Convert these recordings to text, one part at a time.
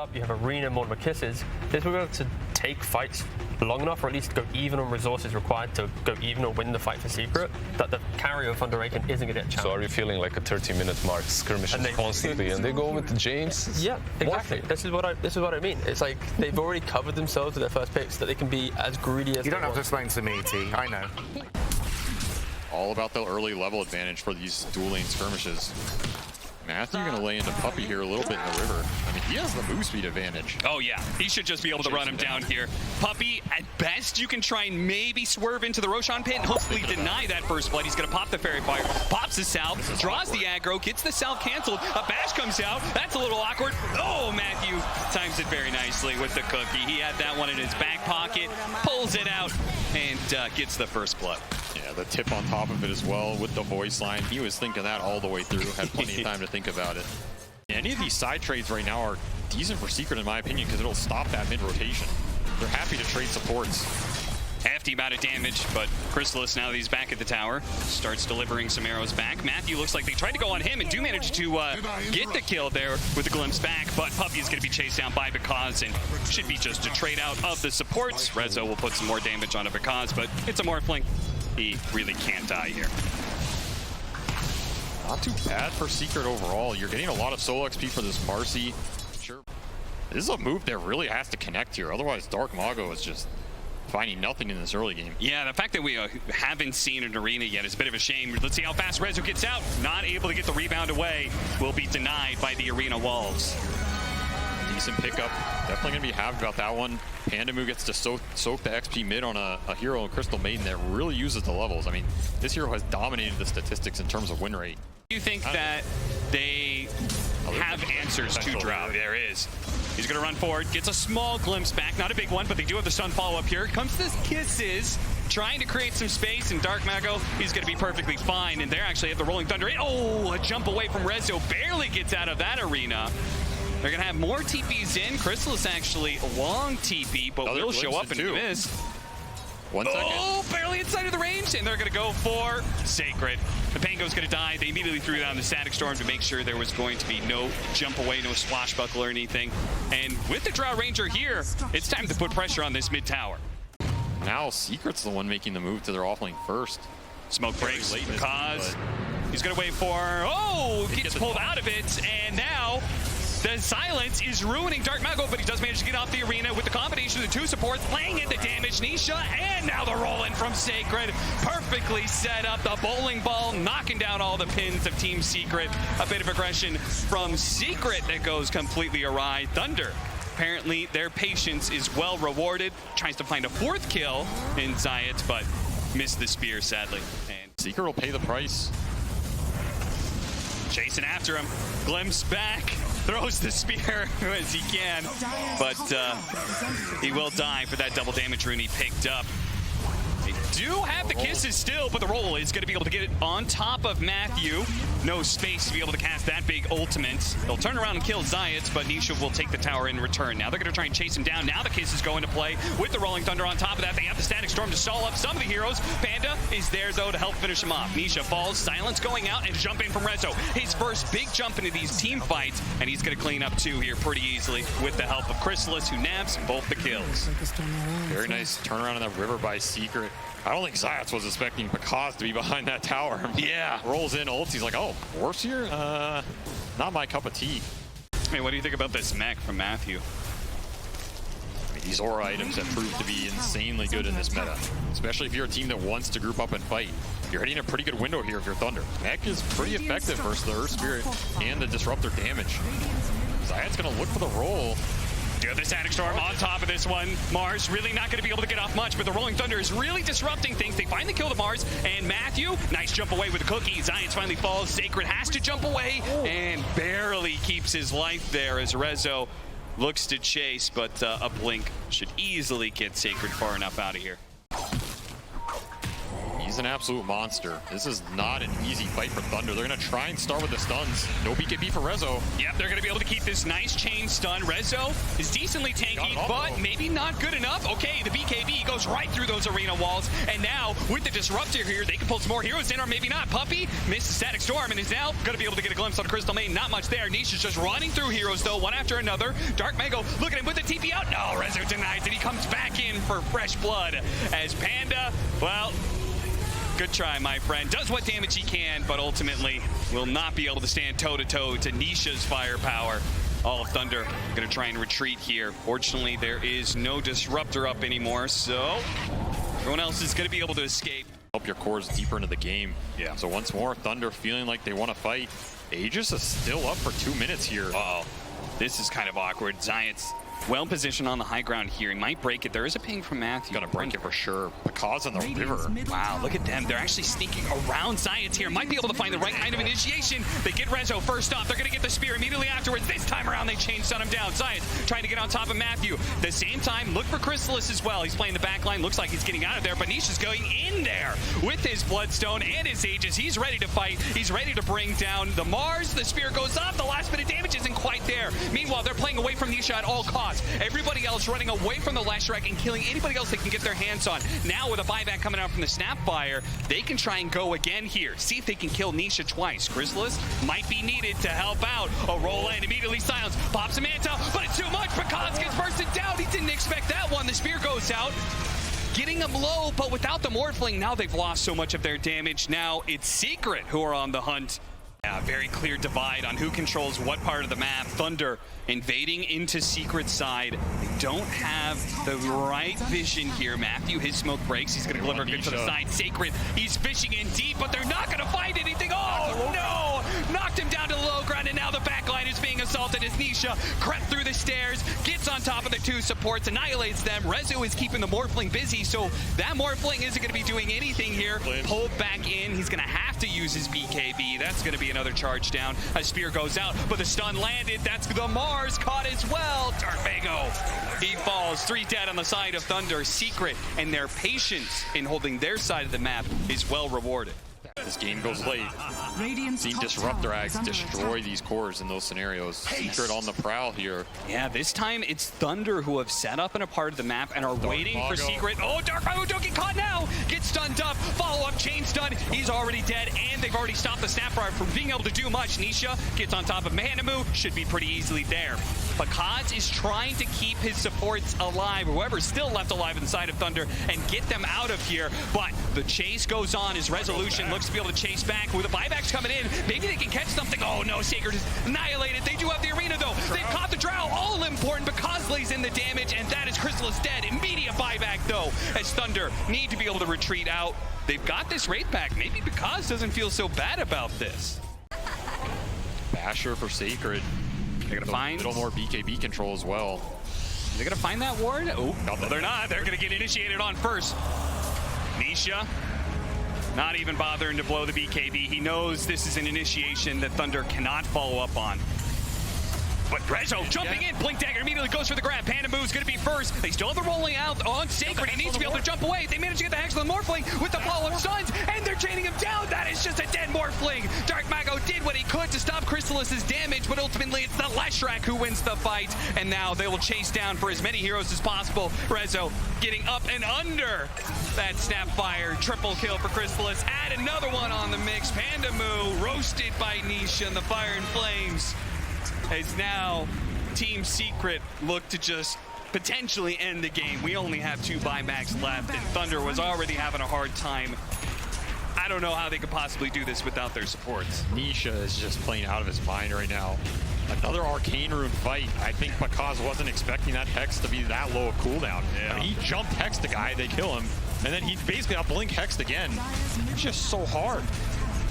up, you have Arena, more Kisses. This will be able to take fights long enough, or at least go even on resources required to go even or win the fight for Secret, that the carry of Awaken isn't going to get challenged. So are you feeling like a 30-minute mark skirmishes constantly, and they go with James? Yeah, exactly. This is what I mean. It's like they've already covered themselves with their first picks, that they can be as greedy as you they don't have want. to explain to me, T. I know. All about the early level advantage for these dual lane skirmishes. Matthew going to lay into Puppey here a little bit in the river. I mean, he has the move speed advantage. Oh yeah, he should just be able to run him down here. Puppey, at best, you can try and maybe swerve into the Roshan pit and hopefully deny that first blood. He's going to pop the Fairy Fire, pops the Salve, draws the aggro, gets the Salve canceled. A bash comes out. That's a little awkward. Oh, Matthew times it very nicely with the cookie. He had that one in his back pocket, pulls it out, and gets the first blood. Yeah, the tip on top of it as well with the voice line. He was thinking that all the way through, had plenty of time to think about it. Any of these side trades right now are decent for Secret in my opinion, because it'll stop that mid-rotation. They're happy to trade supports. Hefty amount of damage, but Chrysalis, now that he's back at the tower, starts delivering some arrows back. Matthew looks like they tried to go on him and do manage to get the kill there with the glimpse back, but Puppey is going to be chased down by Because and should be just a trade out of the supports. Rezo will put some more damage onto Because, but it's a Morphling. He really can't die here. Not too bad for Secret overall. You're getting a lot of solo XP for this Marcy. Sure. This is a move that really has to connect here. Otherwise, Dark Mago is just finding nothing in this early game. Yeah, the fact that we haven't seen an arena yet is a bit of a shame. Let's see how fast Rezo gets out. Not able to get the rebound away. Will be denied by the arena walls. Decent pickup. Definitely going to be happy about that one. Pandamu gets to soak the XP mid on a hero in Crystal Maiden that really uses the levels. I mean, this hero has dominated the statistics in terms of win rate. Do you think that they have answers to Drought? There is. He's going to run forward, gets a small glimpse back. Not a big one, but they do have the stun follow-up here. Comes this Kisses, trying to create some space, and Dark Mago, he's going to be perfectly fine. And they actually have the Rolling Thunder. Oh, a jump away from Rezo. Barely gets out of that arena. They're going to have more TPs in. Chrysalis actually a long TP, but will show up and miss. 1 second. Oh, barely inside of the range, and they're going to go for Sacred. The Pango's going to die. They immediately threw down the Static Storm to make sure there was going to be no jump away, no swashbuckle or anything. And with the Drow Ranger here, it's time to put pressure on this mid tower. Now Secret's the one making the move to their offlane first. Smoke breaks because he's going to wait for, oh, gets pulled out of it, and now the silence is ruining Dark Mago, but he does manage to get off the arena with the combination of the two supports, laying in the damage. Nisha, and now the roll-in from Sacred. Perfectly set up, the bowling ball, knocking down all the pins of Team Secret. A bit of aggression from Secret that goes completely awry. Thunder, apparently their patience is well rewarded. Tries to find a fourth kill in Zayat, but missed the spear, sadly. And Secret will pay the price. Chasing after him, glimpse back, throws the spear as he can, but he will die for that double damage rune he picked up. They do have the kisses still, but the roll is going to be able to get it on top of Matthew. No space to be able to cast that big ultimate. They'll turn around and kill Zayat, but Nisha will take the tower in return. Now they're going to try and chase him down. Now the kisses go into play with the Rolling Thunder on top of that. They have the Static Storm to stall up some of the heroes. Panda is there, though, to help finish him off. Nisha falls, silence going out, and jump in from Rezo. His first big jump into these team fights, and he's going to clean up two here pretty easily with the help of Chrysalis, who naps both the kills. Very nice turnaround in that river by Secret. I don't think Zayat was expecting Because to be behind that tower. Yeah. Rolls in, ults, he's like, oh, Dwarfs here? Not my cup of tea. Hey, what do you think about this mech from Matthew? I mean, these aura items have proved to be insanely good in this meta, especially if you're a team that wants to group up and fight. You're hitting a pretty good window here if you're Thunder. Mech is pretty effective versus the Earth Spirit and the Disruptor damage. Zayat's going to look for the roll. Do have the Static Storm on top of this one. Mars really not going to be able to get off much, but the Rolling Thunder is really disrupting things. They finally kill the Mars, and Matthew, nice jump away with the cookie. Zayat finally falls. Sacred has to jump away and barely keeps his life there as Rezo looks to chase, but a blink should easily get Sacred far enough out of here. He's an absolute monster. This is not an easy fight for Thunder. They're going to try and start with the stuns. No BKB for Rezo. Yep, they're going to be able to keep this nice chain stun. Rezo is decently tanky, but maybe not good enough. Okay, the BKB goes right through those arena walls, and now with the Disruptor here, they can pull some more heroes in, or maybe not. Puppey missed the Static Storm and is now going to be able to get a glimpse on Crystal Main. Not much there. Niche is just running through heroes, though, one after another. Dark Mago, look at him with the TP out. No, Rezo denies it. He comes back in for fresh blood as Panda, well, good try, my friend. Does what damage he can, but ultimately will not be able to stand toe-to-toe to Nisha's firepower. All of Thunder going to try and retreat here. Fortunately, there is no Disruptor up anymore, so everyone else is going to be able to escape. Help your cores deeper into the game. Yeah. So once more, Thunder feeling like they want to fight. Aegis is still up for 2 minutes here. Uh-oh. This is kind of awkward. Zayat's well positioned on the high ground here. He might break it. There is a ping from Matthew. Gonna break it for sure. Because on the river. Wow, look at them. They're actually sneaking around Zayat's here. Might be able to find the right kind of initiation. They get Rezo first off. They're gonna get the spear immediately afterwards. This time around, they chain stun him down. Zayat trying to get on top of Matthew. At the same time, look for Chrysalis as well. He's playing the back line. Looks like he's getting out of there, but Niche is going in there with his Bloodstone and his Aegis. He's ready to fight. He's ready to bring down the Mars. The spear goes up. The last bit of damage isn't quite there. Meanwhile, they're playing away from Niche at all costs. Everybody else running away from the Leshrac and killing anybody else they can get their hands on. Now with a buyback coming out from the Snapfire, they can try and go again here. See if they can kill Nisha twice. Chrysalis might be needed to help out. A roll in, immediately silenced. Pops ammietah, but it's too much. Pekaz gets bursted down. He didn't expect that one. The spear goes out. Getting them low, but without the Morphling, now they've lost so much of their damage. Now it's Secret who are on the hunt. Yeah, very clear divide on who controls what part of the map. Thunder invading into Secret's side. They don't have the right vision here. Matthew, his smoke breaks. He's going to glimmer good to the side. Sacred, he's fishing in deep, but they're not going to find anything. Oh, no! Knocked him down to the low ground, and now the back line is being assaulted as Nisha crept through the stairs, gets on top of the two supports, annihilates them. Rezo is keeping the Morphling busy, so that Morphling isn't going to be doing anything here. Pulled back in. He's going to have to use his BKB. That's going to be another charge down. A spear goes out, but the stun landed. That's the Mars caught as well. Dark Mago, he falls. 3 dead on the side of Thunder. Secret and their patience in holding their side of the map is well rewarded. This game goes late. Seeing Disruptor Ags destroy these cores in those scenarios. Secret on the prowl here. Yeah, this time it's Thunder who have set up in a part of the map and are waiting for Secret. Oh, Dark Mago don't get caught now. Gets stunned up. Follow-up chain stun. He's already dead, and they've already stopped the Snapfire from being able to do much. Nisha gets on top of Manamu. Should be pretty easily there. Pekaz is trying to keep his supports alive, whoever's still left alive inside of Thunder, and get them out of here. But the chase goes on as Resolution looks to be able to chase back with the buybacks coming in. Maybe they can catch something. Oh no, Sacred is annihilated. They do have the arena though. They've caught the Drow. All important. Pekaz lays in the damage, and that is Chrysalis dead. Immediate buyback though, as Thunder need to be able to retreat out. They've got this Wraith back. Maybe Pekaz doesn't feel so bad about this. Basher for Sacred. They're gonna find a little more BKB control as well. They're gonna find that ward. Oh, no, they're not. They're gonna get initiated on first. Nisha, not even bothering to blow the BKB. He knows this is an initiation that Thunder cannot follow up on. But Rezo jumping in, Blink Dagger immediately goes for the grab. Panda move's gonna be first. They still have the rolling out on Sacred. He needs to be able to jump away. They manage to get the Hex on the Morphling with the follow-up stuns, and they're chaining him down. That is just a dead Morphling. Dark Mago did what he could to stop Chrysalis's damage, but ultimately it's the Leshrac who wins the fight, and now they will chase down for as many heroes as possible. Rezo getting up and under that Snapfire. Triple kill for Chrysalis. Add another one on the mix. Panda Moo roasted by Nisha in the Fire and Flames. As now Team Secret look to just potentially end the game. We only have 2 buybacks left, and Thunder was already having a hard time. I don't know how they could possibly do this without their supports. Nisha is just playing out of his mind right now. Another Arcane Rune fight. I think Pekaz wasn't expecting that Hex to be that low of cooldown. Yeah. I mean, he jumped Hex the guy, they kill him, and then he basically got Blink Hexed again. It's just so hard.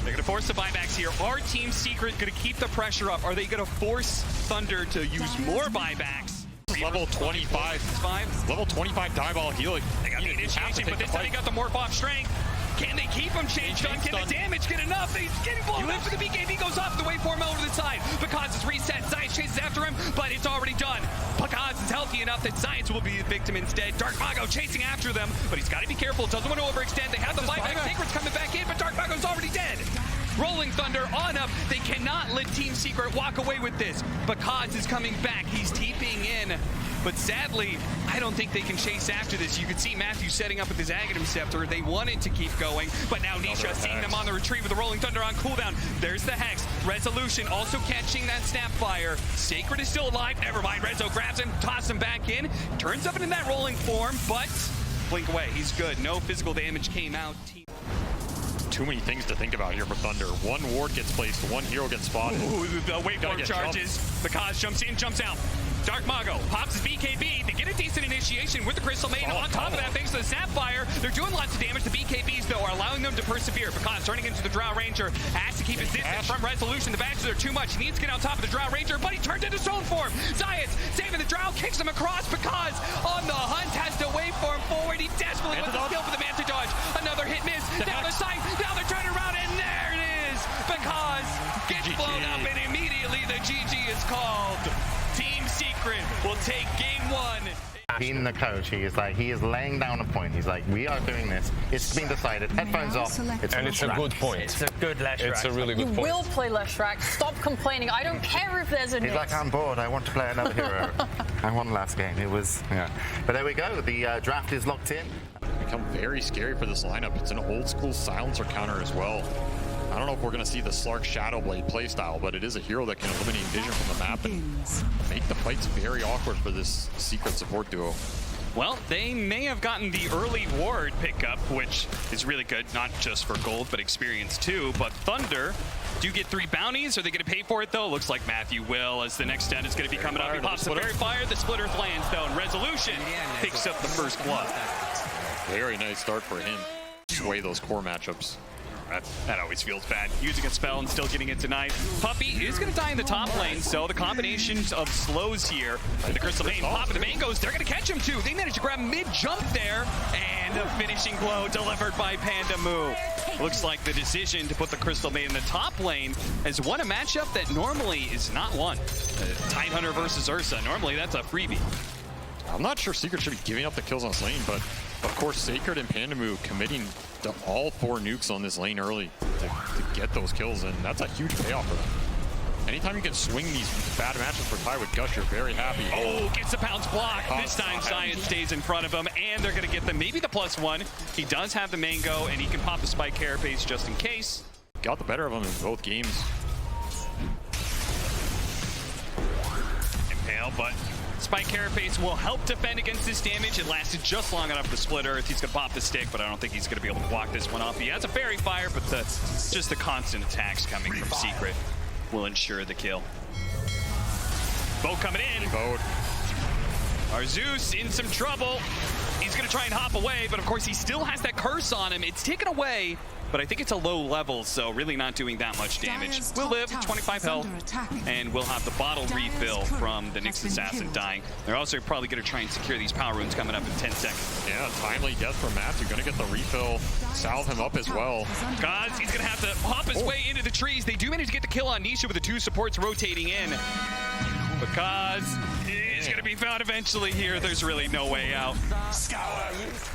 They're going to force the buybacks here. Are Team Secret going to keep the pressure up? Are they going to force Thunder to use more buybacks? Level 25. Level 25 Dieball healing. They got the initiation, but this time he got the Morph off strength. Can they keep him chain stun? Can the damage get enough? He's getting blown up for the BKB goes up. The waveform over to the side. Pekaz is reset. Zayat chases after him, but it's already done. Pekaz is health lucky enough that Science will be the victim instead. Dark Mago chasing after them, but he's got to be careful. Doesn't want to overextend. They have the buyback. Secret's coming back in, but Dark Mago's already dead. Rolling Thunder on up. They cannot let Team Secret walk away with this. Bakaz is coming back. He's TPing in. But sadly, I don't think they can chase after this. You could see Matthew setting up with his Aghanim Scepter. They wanted to keep going, but now Nisha seeing them on the retreat with the Rolling Thunder on cooldown. There's the Hex. Resolution also catching that Snapfire. Sacred is still alive. Never mind. Rezo grabs him, tosses him back in. Turns up into that rolling form, but blink away. He's good. No physical damage came out. Too many things to think about here for Thunder. One ward gets placed, one hero gets spotted. Ooh, the waveform charges. Bakaz jumps in, jumps out. Dark Mago pops his BKB. They get a decent initiation with the Crystal Maiden. On top of that, thanks to the Sapphire, they're doing lots of damage. The BKBs, though, are allowing them to persevere. Bakaz turning into the Drow Ranger, has to keep his distance from Resolution. The bashes are too much. He needs to get on top of the Drow Ranger, but he turns into Stone Form. Science saving the Drow, kicks him across. Bakaz on the hunt, has to waveform forward. He desperately wants to kill for the Manta Dodge. Another hit miss. Down the side. Now they're turning around, and there it is. Bakaz gets blown up, and immediately the GG is called. Team Secret will take game one. Being the coach, he is laying down a point. He's like, we are doing this. It's been decided. Headphones off. It's a good point. It's a good Leshrac. It's a really good You point. will play Leshrac. Stop complaining. I don't care if there's a He's like, I'm bored. I want to play another hero. I won last game. It was, yeah. But there we go. The draft is locked in. Become very scary for this lineup. It's an old school silencer counter as well. I don't know if we're going to see the Slark Shadowblade playstyle, but it is a hero that can eliminate vision from the map and make the fights very awkward for this Secret support duo. Well, they may have gotten the early ward pickup, which is really good, not just for gold, but experience too. But Thunder do get 3 bounties. Are they going to pay for it, though? Looks like Matthew will, as the next stun is going to be coming up. He pops the Fairy Fire. The Splitter lands, though, and Resolution picks up the first blood. Very nice start for him. Sway those core matchups. That always feels bad. Using a spell and still getting it denied. Puppey is going to die in the top lane, so the combinations of slows here. The Crystal Maiden popping the mangoes. They're going to catch him, too. They managed to grab mid-jump there. And a finishing blow delivered by Panda Moo. Looks like the decision to put the Crystal Maiden in the top lane has won a matchup that normally is not won. Tidehunter versus Ursa. Normally, that's a freebie. I'm not sure Secret should be giving up the kills on this lane, but of course Sacred and Pandamoo committing to all 4 nukes on this lane early to get those kills, and that's a huge payoff for them. Anytime you can swing these bad matches for Ty with Gush, you're very happy. Oh, gets the pounce block. This time Science stays in front of him, and they're going to get them maybe the +1. He does have the mango, and he can pop the spike carapace just in case. Got the better of him in both games. Impale, but Spike Carapace will help defend against this damage. It lasted just long enough for Split Earth. He's going to pop the stick, but I don't think he's going to be able to block this one off. He has a Fairy Fire, but just the constant attacks coming from Secret will ensure the kill. Boat coming in. Boat. Our Zeus in some trouble. He's going to try and hop away, but of course he still has that curse on him. It's taken away, but I think it's a low level, so really not doing that much damage. We'll live 25 health, and we'll have the bottle refill from the Nyx Assassin dying. They're also probably going to try and secure these power runes coming up in 10 seconds. Yeah, timely death from Matthew. Going to get the refill, salve him up as well. Gods, he's going to have to hop his way into the trees. They do manage to get the kill on Nisha with the 2 supports rotating in. Because he's going to be found eventually here. There's really no way out.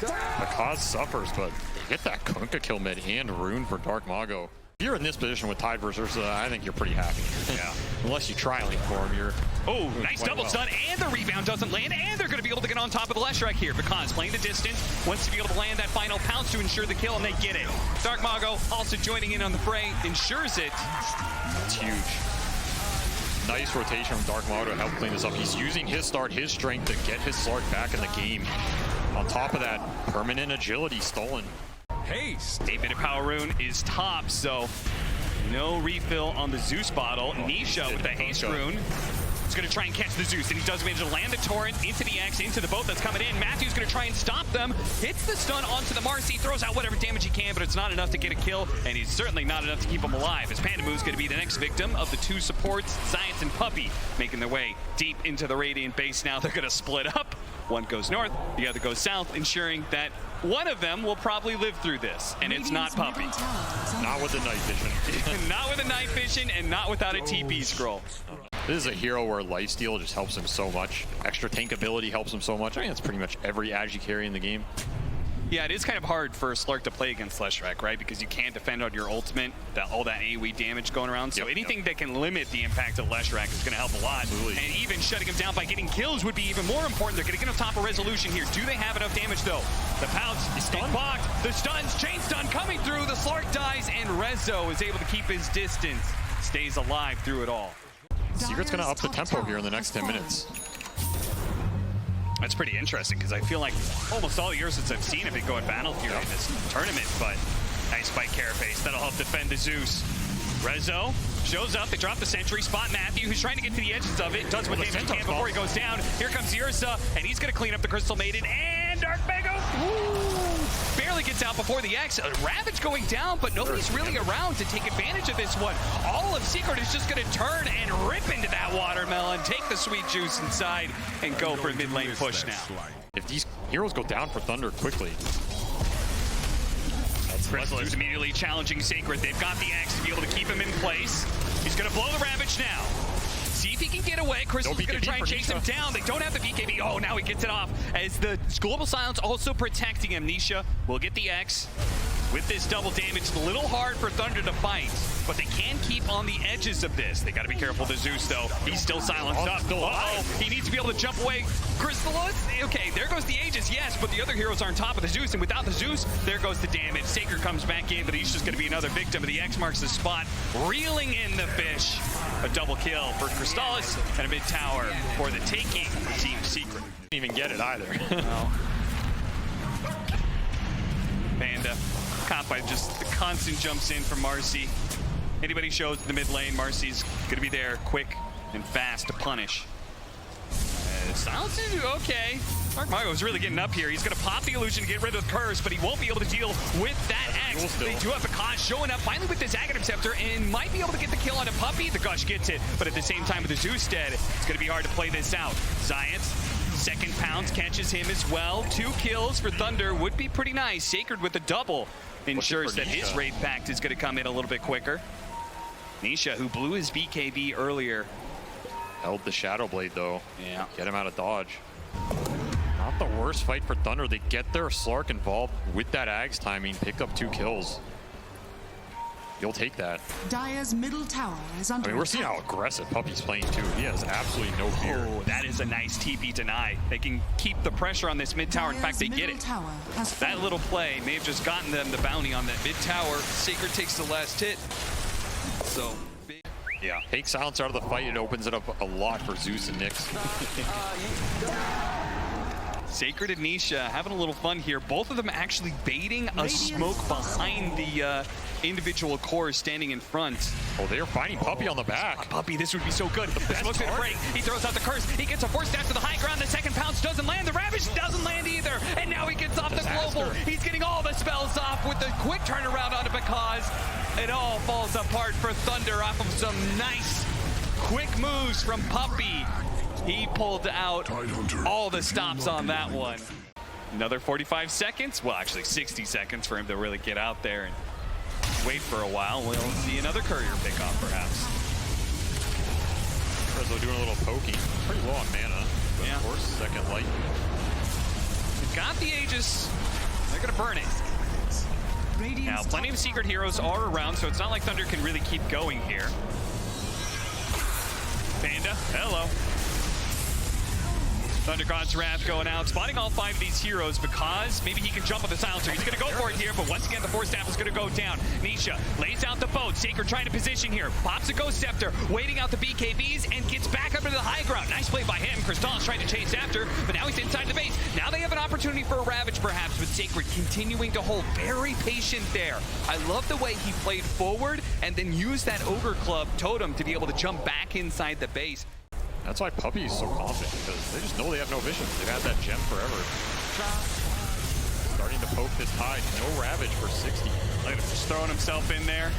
The cause suffers, but get that Kunkka kill mid and rune for Dark Mago. If you're in this position with Tide versus Ursa, I think you're pretty happy. Yeah. Unless you trialing for him, you're... Oh, nice double stun, and the rebound doesn't land, and they're going to be able to get on top of the Leshrac here because playing the distance, wants to be able to land that final pounce to ensure the kill, and they get it. Dark Mago also joining in on the fray, ensures it. That's huge. Nice rotation from Dark Mago to help clean this up. He's using his start, his strength to get his Slark back in the game. On top of that, permanent agility stolen. Haste. 8-minute power rune is top, so no refill on the Zeus bottle. Nisha with the haste rune. He's going to try and catch the Zeus, and he does manage to land the torrent into the X, into the boat that's coming in. Matthew's going to try and stop them. Hits the stun onto the Marcy, throws out whatever damage he can, but it's not enough to get a kill, and he's certainly not enough to keep him alive, as Pandamoo's going to be the next victim of the 2 supports, Science and Puppey, making their way deep into the Radiant base now. They're going to split up. One goes north, the other goes south, ensuring that one of them will probably live through this, and it's not Puppey. Not with the night vision. Not with the night vision, and not without a TP scroll. This is a hero where lifesteal just helps him so much. Extra tank ability helps him so much. I think that's pretty much every agi carry in the game. Yeah, it is kind of hard for Slark to play against Leshrac, right? Because you can't defend on your ultimate, all that AoE damage going around. So anything that can limit the impact of Leshrac is going to help a lot. Absolutely. And even shutting him down by getting kills would be even more important. They're going to get on top of resolution here. Do they have enough damage, though? The pounce is blocked. The stuns, chain stun coming through. The Slark dies, and Rezo is able to keep his distance. Stays alive through it all. Secret's going to up the tempo here in the next 10 minutes. That's pretty interesting, because I feel like almost all years since I've seen him go in battle here in this tournament, but nice fight Carapace. That'll help defend the Zeus. Rezo shows up, they drop the sentry, spot Matthew, who's trying to get to the edges of it, does what damage he can before he goes down. Here comes Ursa, and he's going to clean up the Crystal Maiden, and Dark Mega barely gets out before the X. Ravage going down, but nobody's really around to take advantage of this one. All of Secret is just going to turn and rip into that watermelon, take the sweet juice inside, and go for a mid lane push now. If these heroes go down for Thunder quickly, Crystal's immediately challenging Sacred. They've got the X to be able to keep him in place. He's going to blow the Ravage now. See if he can get away. Crystal's going to try and chase him down. They don't have the BKB. Oh, now he gets it off. As the Global Silence also protecting him. Nisha will get the X. With this double damage, it's a little hard for Thunder to fight, but they can keep on the edges of this. They got to be careful. The Zeus, though, he's still silenced up. Uh-oh, he needs to be able to jump away. Crystalus, okay, there goes the Aegis, yes, but the other heroes are on top of the Zeus, and without the Zeus, there goes the damage. Sacred comes back in, but he's just going to be another victim, of the X marks the spot, reeling in the fish. A double kill for Crystallis and a mid tower for the taking Team Secret. didn't even get it either. No. Panda, caught by just the constant jumps in from Marcy. Anybody shows the mid lane, Marcy's gonna be there quick and fast to punish. Silence is okay. Mark Mario's really getting up here. He's gonna pop the illusion to get rid of the curse, but he won't be able to deal with that X. They do have Akash showing up finally with this Aghanim Scepter and might be able to get the kill on a Puppy. The Gush gets it, but at the same time with the Zeus dead, it's gonna be hard to play this out. Zions, second pounce catches him as well. 2 kills for Thunder would be pretty nice. Sacred with the double ensures that his raid pact is gonna come in a little bit quicker. Nisha, who blew his BKB earlier, Held the Shadow Blade though. Yeah. Get him out of dodge. Not the worst fight for Thunder. They get their Slark involved with that Ags timing, pick up 2 kills. You'll take that. Dire's middle tower is under we're seeing how aggressive Puppy's playing too. He has absolutely no fear. Oh, that is a nice TP deny. They can keep the pressure on this mid tower. In fact, they get it. That little play may have just gotten them the bounty on that mid tower. Sacred takes the last hit. So big. Yeah, take Silence out of the fight. It opens it up a lot for Zeus and Nyx. Sacred and Nisha having a little fun here. Both of them actually baiting a smoke behind the individual cores standing in front. Oh, they're fighting Puppy on the back. Puppy, this would be so good. The smoke's gonna break. He throws out the curse. He gets a force dash to the high ground. The second pounce doesn't land. The Ravage doesn't land either. And now he gets off the global. He's getting all the spells off with the quick turnaround on it because it all falls apart for Thunder off of some nice quick moves from Puppy. He pulled out all the stops on that one. Another 45 seconds. Well, actually 60 seconds for him to really get out there and wait for a while. We'll see another courier pick off, perhaps. Rezo doing a little pokey. Pretty low on mana. But of course, second light. They've got the Aegis. They're going to burn it. Now, plenty of secret heroes are around, so it's not like Thunder can really keep going here. Panda, hello. Thunder God's Wrath going out, spotting all 5 of these heroes because maybe he can jump on the silencer. He's going to go for it here, but once again, the Force Staff is going to go down. Nisha lays out the boat. Sacred trying to position here. Pops a Ghost Scepter, waiting out the BKBs, and gets back up into the high ground. Nice play by him. Crystallis trying to chase after, but now he's inside the base. Now they have an opportunity for a Ravage, perhaps, with Sacred continuing to hold. Very patient there. I love the way he played forward and then used that Ogre Club totem to be able to jump back inside the base. That's why Puppy is so confident, because they just know they have no vision. They've had that gem forever. Starting to poke this tide. No Ravage for 60. Look at him just throwing himself in there.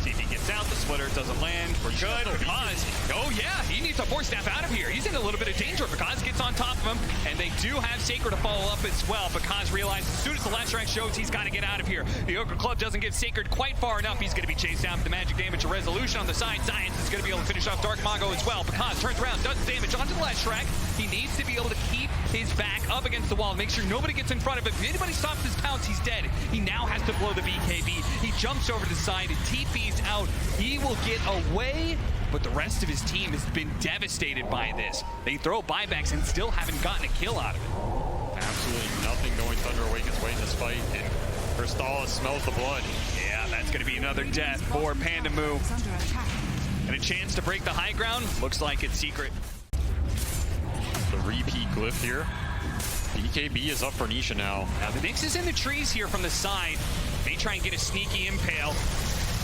See if he gets out. The splitter doesn't land. We're good because, oh yeah, he needs a Force Staff out of here. He's in a little bit of danger because gets on top of him, and they do have Sacred to follow up as well. But Kaz realizes as soon as the last rank shows, he's got to get out of here. The Ogre Club doesn't get Sacred quite far enough. He's going to be chased down with the magic damage. A resolution on the side. Science is going to be able to finish off Dark Mongo as well. But Kaz turns around, does damage onto the last rank. He needs to be able to keep his back up against the wall, make sure nobody gets in front of him. If anybody stops his pounce, he's dead. He now has to blow the BKB. He jumps over to the side and TP's out. He will get away, but the rest of his team has been devastated by this. They throw buybacks and still haven't gotten a kill out of it. Absolutely nothing going Thunder Awaken's way in this fight, and Crystallis smells the blood. Yeah, that's going to be another death for Pandamoo. Is under attack. And a chance to break the high ground. Looks like it's Secret. The repeat glyph here. BKB is up for Nisha now. Now the Nyx is in the trees here from the side. They try and get a sneaky impale.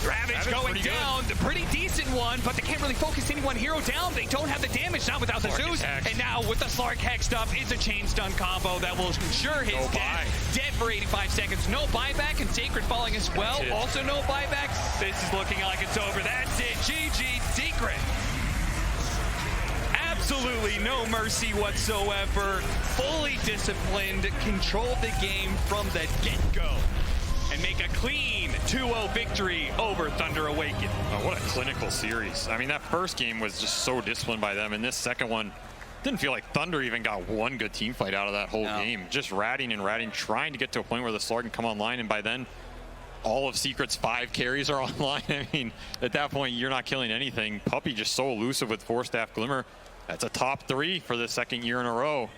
Ravage going down, the pretty decent one, but they can't really focus any one hero down. They don't have the damage, not without the Zeus. And now with the Slark hexed up, it's a chain stun combo that will ensure his dead for 85 seconds. No buyback, and Sacred falling as well. Also no buyback. This is looking like it's over. That's it. GG Secret. Absolutely no mercy whatsoever. Fully disciplined, controlled the game from the get-go, and make a clean 2-0 victory over Thunder Awaken. Oh, what a clinical series. I mean, that first game was just so disciplined by them, and this second one didn't feel like Thunder even got one good team fight out of that whole game. Just ratting and ratting, trying to get to a point where the Slark can come online, and by then, all of Secret's 5 carries are online. I mean, at that point, you're not killing anything. Puppey just so elusive with 4-staff Glimmer. That's a top 3 for the second year in a row.